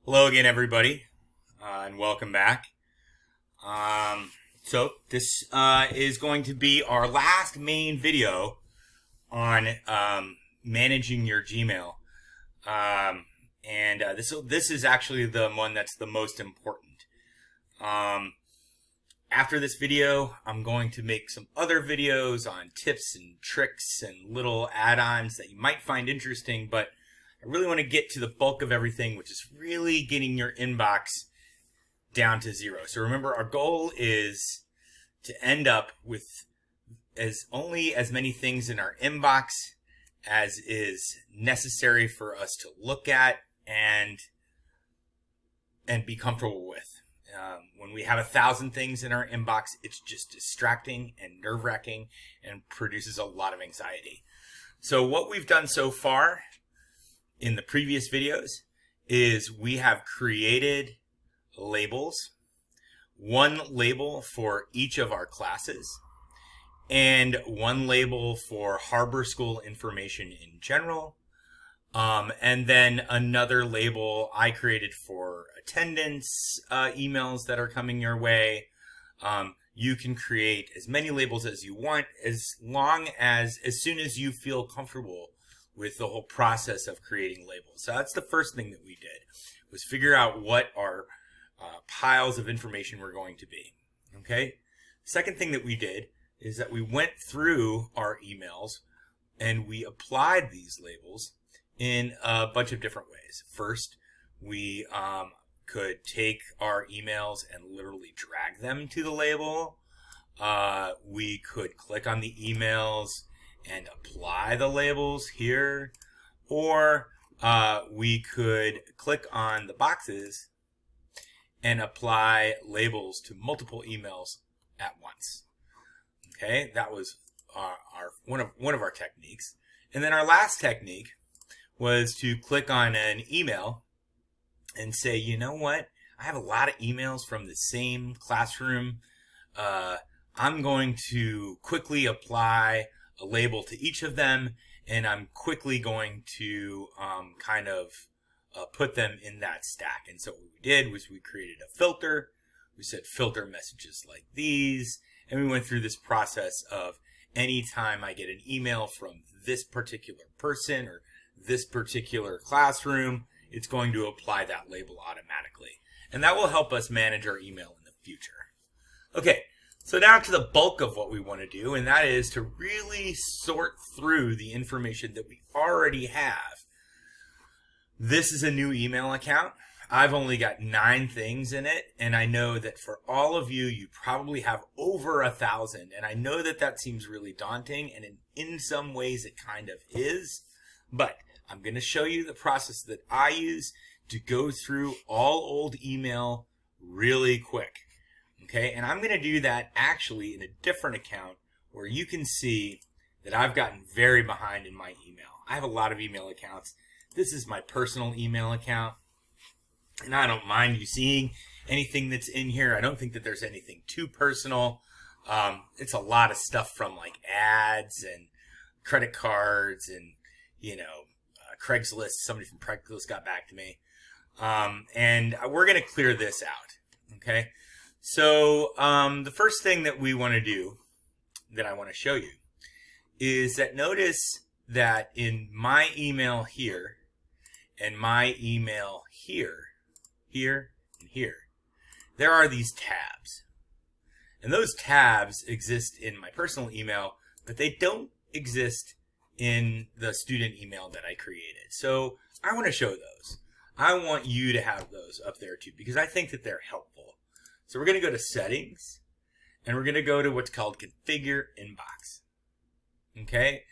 Hello again, everybody, and welcome back. So this is going to be our last main video on managing your Gmail, and this is actually the one that's the most important. After this video, I'm going to make some other videos on tips and tricks and little add-ons that you might find interesting, but I really want to get to the bulk of everything, which is really getting your inbox down to zero. So remember, our goal is to end up with only as many things in our inbox as is necessary for us to look at and be comfortable with. When we have 1,000 things in our inbox, it's just distracting and nerve-wracking and produces a lot of anxiety. So what we've done so far in the previous videos is we have created labels, one label for each of our classes, and one label for Harbor School information in general, and then another label I created for attendance emails that are coming your way. You can create as many labels as you want, as soon as you feel comfortable with the whole process of creating labels. So that's the first thing that we did, was figure out what our piles of information were going to be. Okay. Second thing that we did is that we went through our emails and we applied these labels in a bunch of different ways. First, we could take our emails and literally drag them to the label. We could click on the emails and apply the labels here, or we could click on the boxes and apply labels to multiple emails at once. Okay, that was one of our techniques. And then our last technique was to click on an email and say, you know what, I have a lot of emails from the same classroom. I'm going to quickly apply a label to each of them, and I'm quickly going to put them in that stack. And so what we did was we created a filter. We said filter messages like these, and we went through this process of anytime I get an email from this particular person or this particular classroom, it's going to apply that label automatically. And that will help us manage our email in the future. Okay. So now to the bulk of what we want to do, and that is to really sort through the information that we already have. This is a new email account. I've only got 9 things in it, and I know that for all of you, you probably have over 1,000, and I know that that seems really daunting, and in some ways it kind of is, but I'm going to show you the process that I use to go through all old email really quick. Okay, and I'm going to do that actually in a different account where you can see that I've gotten very behind in my email. I have a lot of email accounts. This is my personal email account, and I don't mind you seeing anything that's in here. I don't think that there's anything too personal. It's a lot of stuff from like ads and credit cards and, Craigslist. Somebody from Craigslist got back to me. And we're going to clear this out, okay? So the first thing that we want to do, that I want to show you, is that notice that in my email here and my email here, and here, there are these tabs. And those tabs exist in my personal email, but they don't exist in the student email that I created. So I want to show those. I want you to have those up there too, because I think that they're helpful. So we're going to go to Settings, and we're going to go to what's called Configure Inbox. Okay?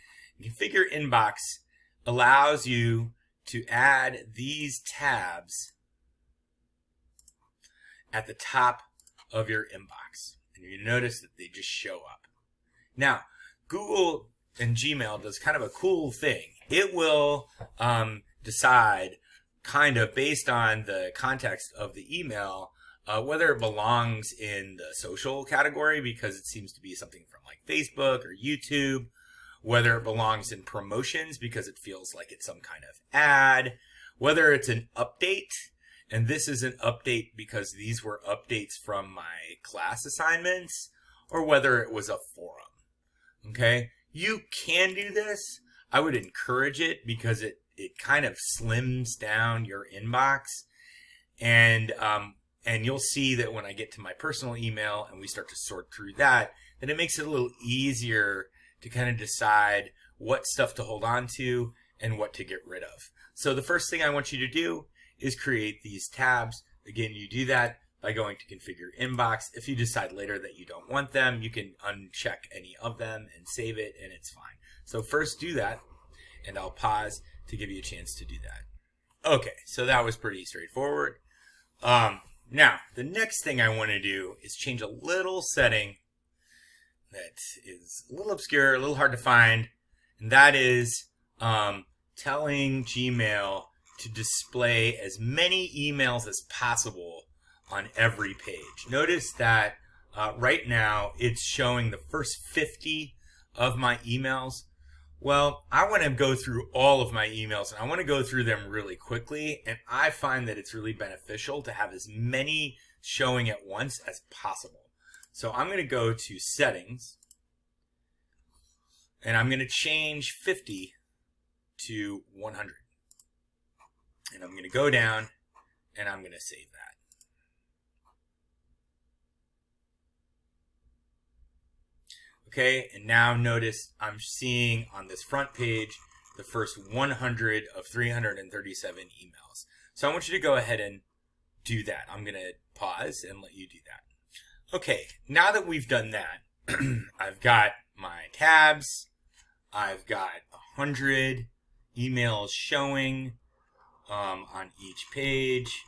Configure Inbox allows you to add these tabs at the top of your inbox. And you notice that they just show up. Now, Google and Gmail does kind of a cool thing. It will decide, kind of based on the context of the email, whether it belongs in the social category, because it seems to be something from like Facebook or YouTube, whether it belongs in promotions because it feels like it's some kind of ad, whether it's an update And this is an update because these were updates from my class assignments or whether it was a forum. Okay, you can do this. I would encourage it because it kind of slims down your inbox, and you'll see that when I get to my personal email and we start to sort through that, then it makes it a little easier to kind of decide what stuff to hold on to and what to get rid of. So the first thing I want you to do is create these tabs. Again, you do that by going to configure inbox. If you decide later that you don't want them, you can uncheck any of them and save it, and it's fine. So first do that, and I'll pause to give you a chance to do that. Okay, so that was pretty straightforward. Now, the next thing I want to do is change a little setting that is a little obscure, a little hard to find, and that is telling Gmail to display as many emails as possible on every page. Notice that right now it's showing the first 50 of my emails. Well, I want to go through all of my emails, and I want to go through them really quickly, and I find that it's really beneficial to have as many showing at once as possible. So I'm going to go to Settings, and I'm going to change 50 to 100. And I'm going to go down, and I'm going to save that. Okay, and now notice I'm seeing on this front page the first 100 of 337 emails. So I want you to go ahead and do that. I'm going to pause and let you do that. Okay, now that we've done that, I've got my tabs. I've got 100 emails showing on each page.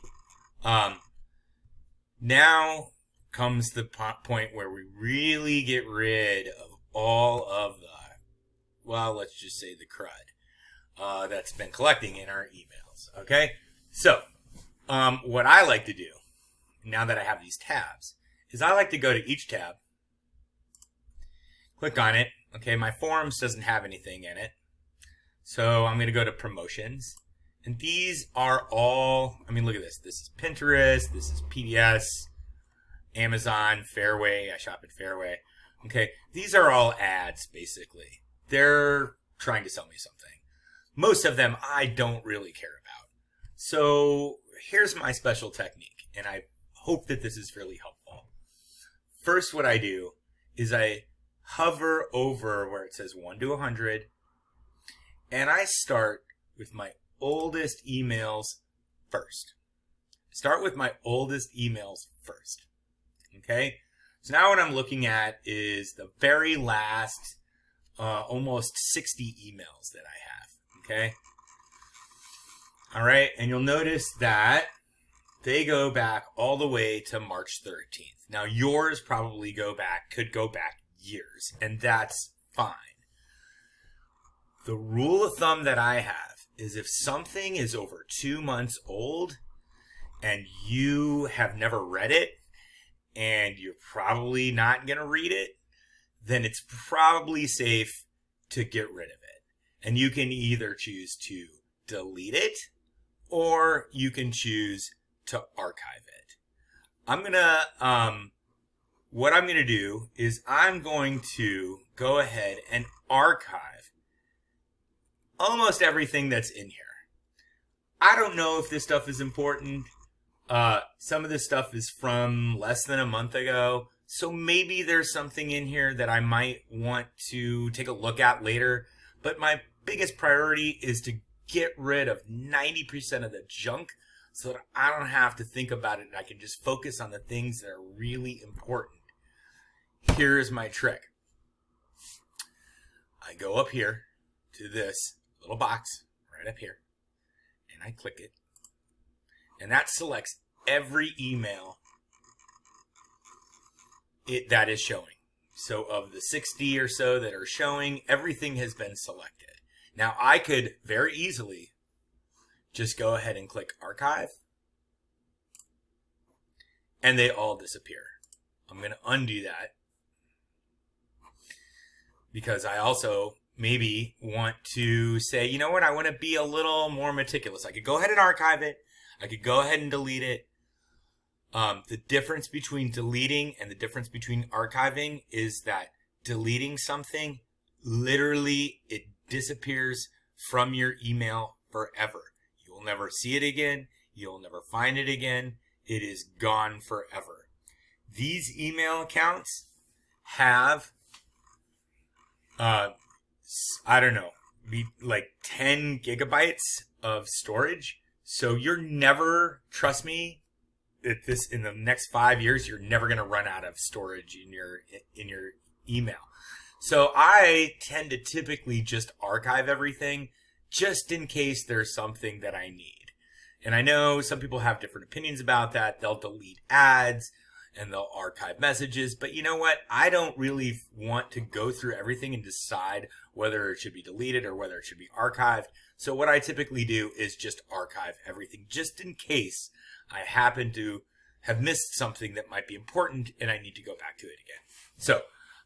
Now comes the point where we really get rid of all of the, well, let's just say the crud that's been collecting in our emails. Okay, so what I like to do now that I have these tabs is I like to go to each tab, click on it. Okay, my forums doesn't have anything in it, so I'm going to go to promotions, and these are all, I mean, look at this. This is Pinterest, this is PBS, Amazon, Fairway. I shop at Fairway. Okay, these are all ads, basically. They're trying to sell me something. Most of them I don't really care about. So here's my special technique, and I hope that this is really helpful. First, what I do is I hover over where it says 1 to 100, and I start with my oldest emails first. Start with my oldest emails first. Okay, so now what I'm looking at is the very last almost 60 emails that I have. Okay, all right, and you'll notice that they go back all the way to March 13th. Now yours probably could go back years, and that's fine. The rule of thumb that I have is if something is over 2 months old and you have never read it, and you're probably not going to read it, then it's probably safe to get rid of it. And you can either choose to delete it, or you can choose to archive it. What I'm going to do is I'm going to go ahead and archive almost everything that's in here. I don't know if this stuff is important. Some of this stuff is from less than a month ago, so maybe there's something in here that I might want to take a look at later, but my biggest priority is to get rid of 90% of the junk so that I don't have to think about it and I can just focus on the things that are really important. Here's my trick. I go up here to this little box right up here, and I click it. And that selects every email that is showing. So of the 60 or so that are showing, everything has been selected. Now I could very easily just go ahead and click archive, and they all disappear. I'm going to undo that because I also maybe want to say, you know what, I want to be a little more meticulous. I could go ahead and archive it. I could go ahead and delete it. The difference between deleting and the difference between archiving is that deleting something, literally, it disappears from your email forever. You'll never see it again. You'll never find it again. It is gone forever. These email accounts have, I don't know, like 10 gigabytes of storage. So you're never, trust me, in the next 5 years, you're never going to run out of storage in your email. So I tend to typically just archive everything just in case there's something that I need. And I know some people have different opinions about that. They'll delete ads and they'll archive messages. But you know what? I don't really want to go through everything and decide whether it should be deleted or whether it should be archived. So what I typically do is just archive everything just in case I happen to have missed something that might be important and I need to go back to it again. So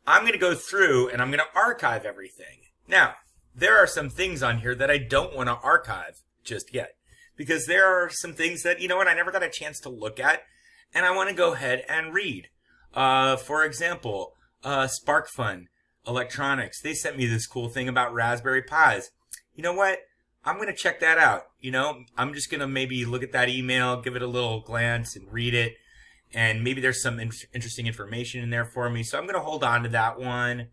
I'm going to go through and I'm going to archive everything. Now, there are some things on here that I don't want to archive just yet, because there are some things that, you know what, I never got a chance to look at and I want to go ahead and read. For example, SparkFun Electronics, they sent me this cool thing about Raspberry Pis. You know what? I'm going to check that out. You know, I'm just going to maybe look at that email, give it a little glance and read it. And maybe there's some interesting information in there for me. So I'm going to hold on to that one.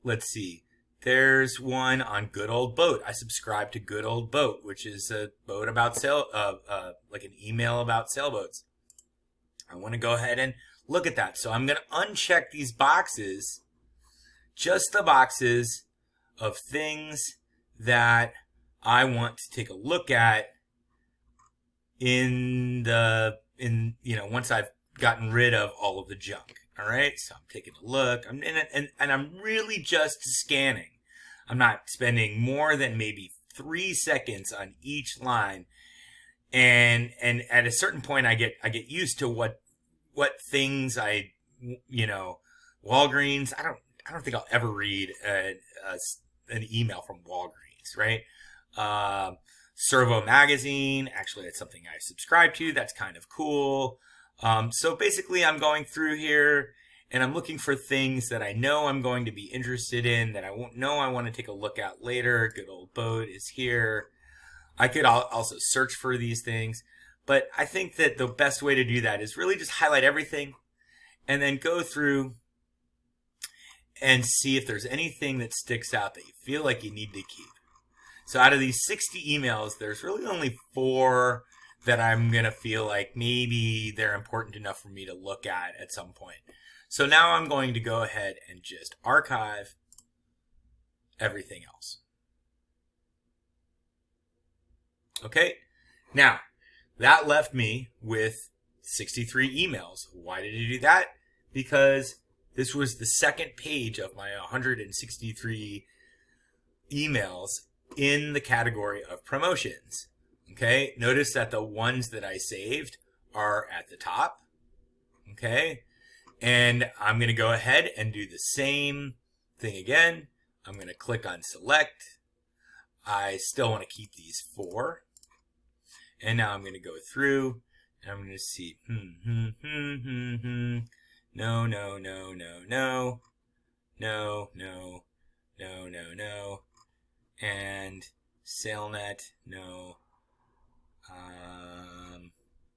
Let's see. There's one on Good Old Boat. I subscribe to Good Old Boat, which is a boat about like an email about sailboats. I want to go ahead and look at that. So I'm going to uncheck these boxes, just the boxes of things that I want to take a look at once I've gotten rid of all of the junk. All right, so I'm taking a look. I'm in it, and I'm really just scanning. I'm not spending more than maybe 3 seconds on each line, and at a certain point, I get used to what things Walgreens. I don't think I'll ever read an email from Walgreens, right? Servo Magazine, actually, that's something I subscribe to. That's kind of cool. So basically, I'm going through here and I'm looking for things that I know I'm going to be interested in, that I want to take a look at later. Good Old Boat is here. I could also search for these things, but I think that the best way to do that is really just highlight everything and then go through and see if there's anything that sticks out that you feel like you need to keep. So out of these 60 emails, there's really only 4 that I'm going to feel like maybe they're important enough for me to look at some point. So now I'm going to go ahead and just archive everything else. Okay, now that left me with 63 emails. Why did I do that? Because this was the second page of my 163 emails in the category of promotions. Okay, notice that the ones that I saved are at the top. Okay, and I'm going to go ahead and do the same thing again. I'm going to click on select. I still want to keep these 4. And now I'm going to go through and I'm going to see, no, no, no, no, no, no, no, no, no, no, and SailNet, no,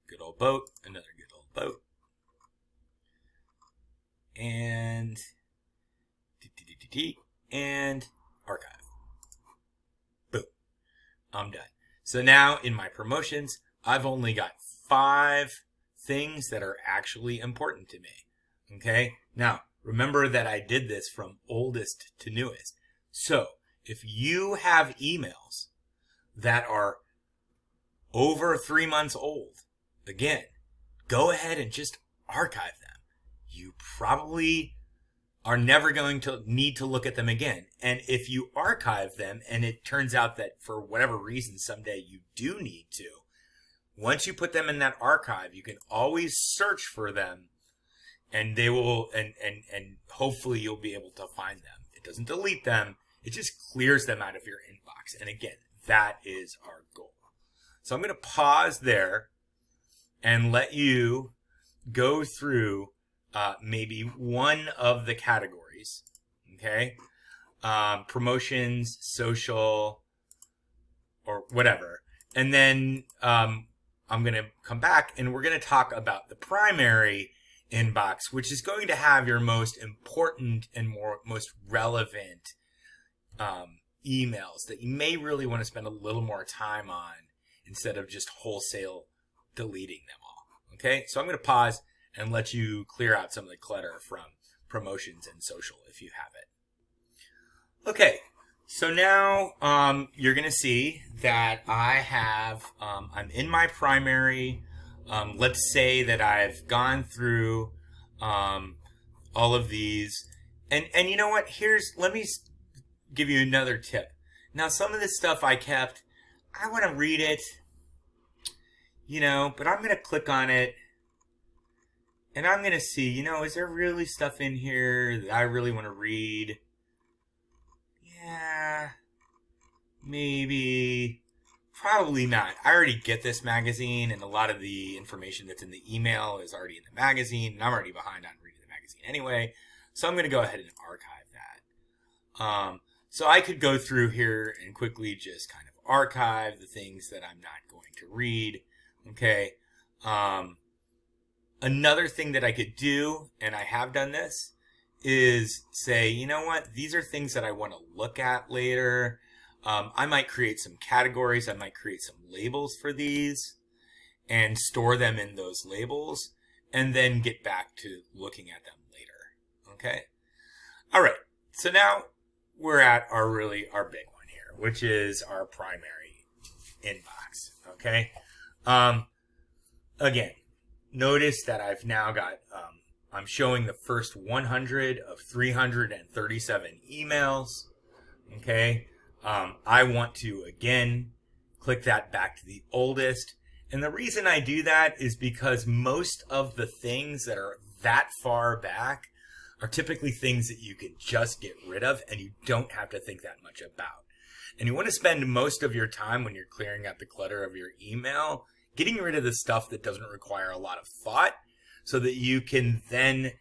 Good Old Boat, another Good Old Boat, and and archive. Boom. I'm done. So now in my promotions, I've only got 5 things that are actually important to me. Okay? Now, remember that I did this from oldest to newest. So if you have emails that are over 3 months old, again, go ahead and just archive them. You probably are never going to need to look at them again. And if you archive them and it turns out that for whatever reason someday you do need to, once you put them in that archive, you can always search for them and they will, and hopefully you'll be able to find them. It doesn't delete them. It just clears them out of your inbox. And again, that is our goal. So I'm going to pause there and let you go through maybe one of the categories, okay? Promotions, social, or whatever. And then I'm going to come back and we're going to talk about the primary inbox, which is going to have your most important and most relevant emails that you may really want to spend a little more time on instead of just wholesale deleting them all. Okay, so I'm going to pause and let you clear out some of the clutter from promotions and social if you have it. Okay, so now you're going to see that I have, I'm in my primary. Let's say that I've gone through all of these. And you know what? Let me give you another tip. Now, some of this stuff I kept, I want to read it, but I'm going to click on it. And I'm going to see, is there really stuff in here that I really want to read? Yeah, maybe. Probably not. I already get this magazine, and a lot of the information that's in the email is already in the magazine, and I'm already behind on reading the magazine anyway. So I'm going to go ahead and archive that. So I could go through here and quickly just kind of archive the things that I'm not going to read. Okay. Another thing that I could do, and I have done this, is say, you know what? These are things that I want to look at later. I might create some categories. I might create some labels for these and store them in those labels and then get back to looking at them later. Okay. All right. So now we're at our big one here, which is our primary inbox. Okay. Again, notice that I've now got, I'm showing the first 100 of 337 emails. Okay. I want to, again, click that back to the oldest. And the reason I do that is because most of the things that are that far back are typically things that you can just get rid of and you don't have to think that much about. And you want to spend most of your time when you're clearing out the clutter of your email, getting rid of the stuff that doesn't require a lot of thought so that you can then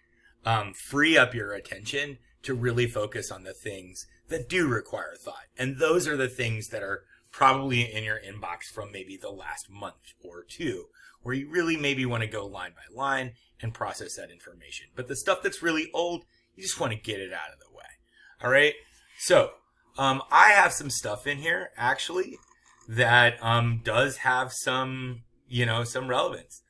free up your attention to really focus on the things that do require thought. And those are the things that are probably in your inbox from maybe the last month or two, where you really maybe want to go line by line and process that information. But the stuff that's really old, you just want to get it out of the way. All right. So I have some stuff in here actually that does have some, some relevance.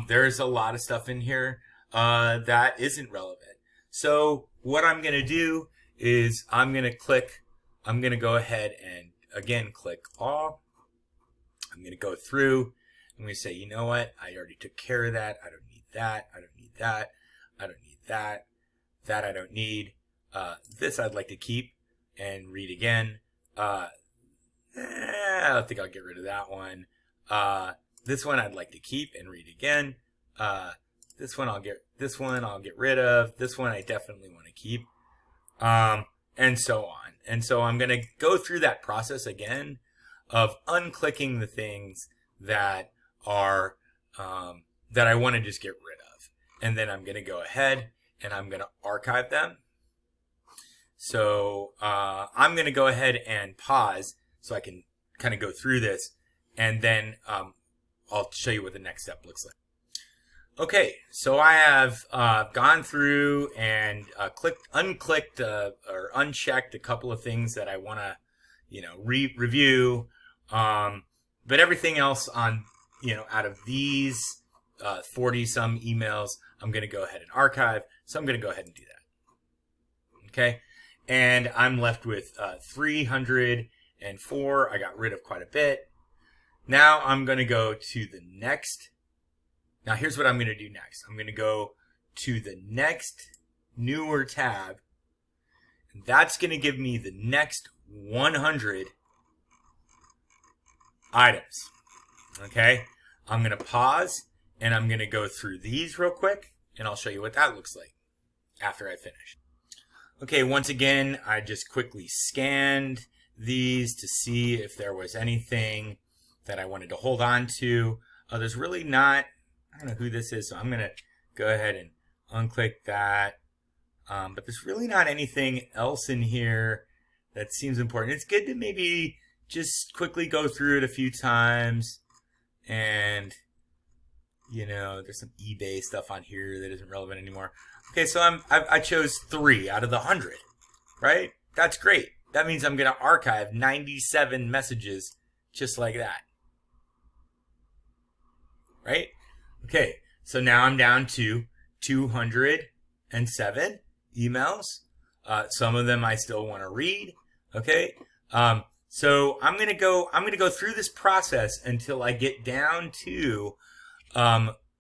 There's a lot of stuff in here that isn't relevant. So what I'm going to do is I'm going to go ahead and again click all. I'm going to go through. I'm going to say, you know what? I already took care of that. I don't need that. I don't need that. I don't need that. That I don't need. This I'd like to keep and read again. I don't think I'll get rid of that one. This one I'd like to keep and read again. This one I'll get rid of. This one I definitely want to keep. And so on. And so I'm going to go through that process again of unclicking the things that are, that I want to just get rid of. And then I'm going to go ahead and I'm going to archive them. So, I'm going to go ahead and pause so I can kind of go through this and then, I'll show you what the next step looks like. Okay, so I have gone through and unclicked or unchecked a couple of things that I want to, review. But everything else on, out of these 40 some emails, I'm going to go ahead and archive. So I'm going to go ahead and do that. Okay, and I'm left with 304. I got rid of quite a bit. Now I'm going to go to the next. Now here's what I'm going to do next. I'm going to go to the next newer tab. And that's going to give me the next 100 items. Okay. I'm going to pause and I'm going to go through these real quick and I'll show you what that looks like after I finish. Okay. Once again, I just quickly scanned these to see if there was anything that I wanted to hold on to. There's really not, I don't know who this is, so I'm going to go ahead and unclick that. But there's really not anything else in here that seems important. It's good to maybe just quickly go through it a few times. And, you know, there's some eBay stuff on here that isn't relevant anymore. Okay, so I chose 3 out of the 100, right? That's great. That means I'm going to archive 97 messages just like that. Right? Okay, so now I'm down to 207 emails. Some of them I still want to read. Okay, so I'm gonna go through this process until I get down to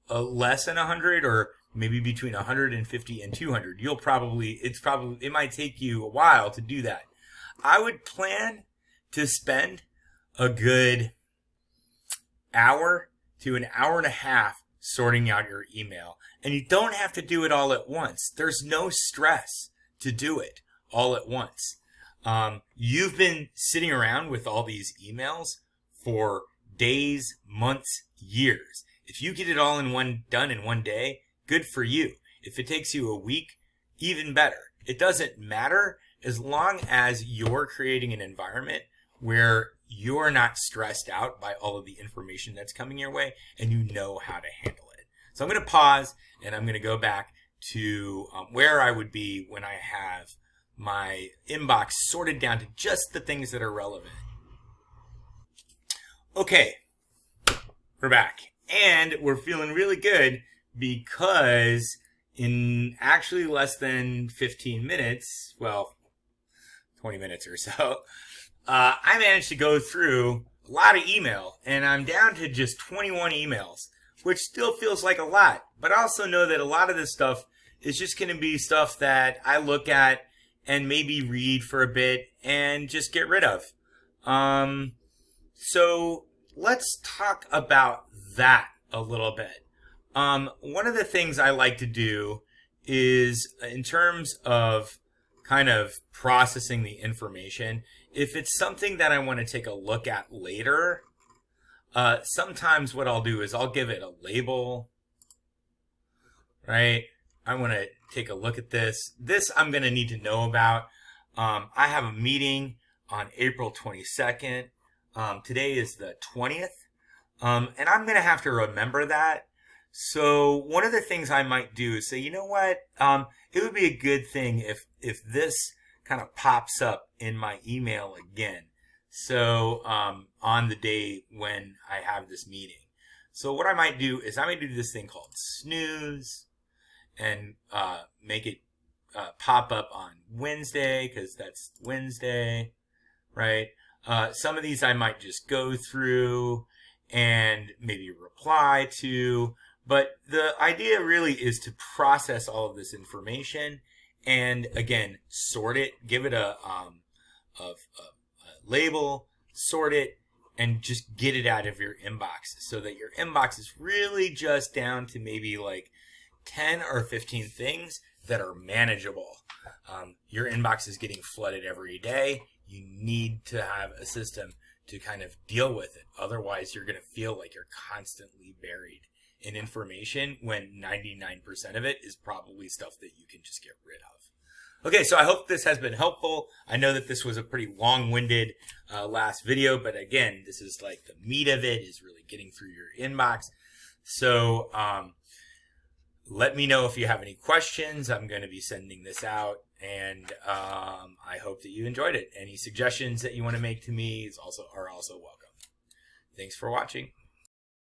less than 100, or maybe between 150 and 200. It might take you a while to do that. I would plan to spend a good hour to an hour and a half sorting out your email. And you don't have to do it all at once. There's no stress to do it all at once. You've been sitting around with all these emails for days, months, years. If you get it all done in one day, good for you. If it takes you a week, even better. It doesn't matter as long as you're creating an environment where you're not stressed out by all of the information that's coming your way and you know how to handle it. So I'm going to pause and I'm going to go back to where I would be when I have my inbox sorted down to just the things that are relevant. Okay, we're back. And we're feeling really good because in actually less than 15 minutes, well, 20 minutes or so, I managed to go through a lot of email, and I'm down to just 21 emails, which still feels like a lot. But I also know that a lot of this stuff is just going to be stuff that I look at and maybe read for a bit and just get rid of. So let's talk about that a little bit. One of the things I like to do is, in terms of kind of processing the information, if it's something that I want to take a look at later, sometimes what I'll do is I'll give it a label, right? I want to take a look at this. This I'm going to need to know about. I have a meeting on April 22nd. Today is the 20th. And I'm going to have to remember that. So one of the things I might do is say, you know what? It would be a good thing if this kind of pops up in my email again. So on the day when I have this meeting. So what I might do is I might do this thing called snooze and make it pop up on Wednesday, because that's Wednesday, right? Some of these I might just go through and maybe reply to. But the idea really is to process all of this information and, again, sort it, give it a label, sort it, and just get it out of your inbox so that your inbox is really just down to maybe like 10 or 15 things that are manageable. Your inbox is getting flooded every day. You need to have a system to kind of deal with it. Otherwise, you're going to feel like you're constantly buried in information when 99% of it is probably stuff that you can just get rid of. Okay, so I hope this has been helpful. I know that this was a pretty long-winded last video, but again, this is like the meat of it, is really getting through your inbox. So let me know if you have any questions. I'm going to be sending this out, and I hope that you enjoyed it. Any suggestions that you want to make to me are also welcome. Thanks for watching.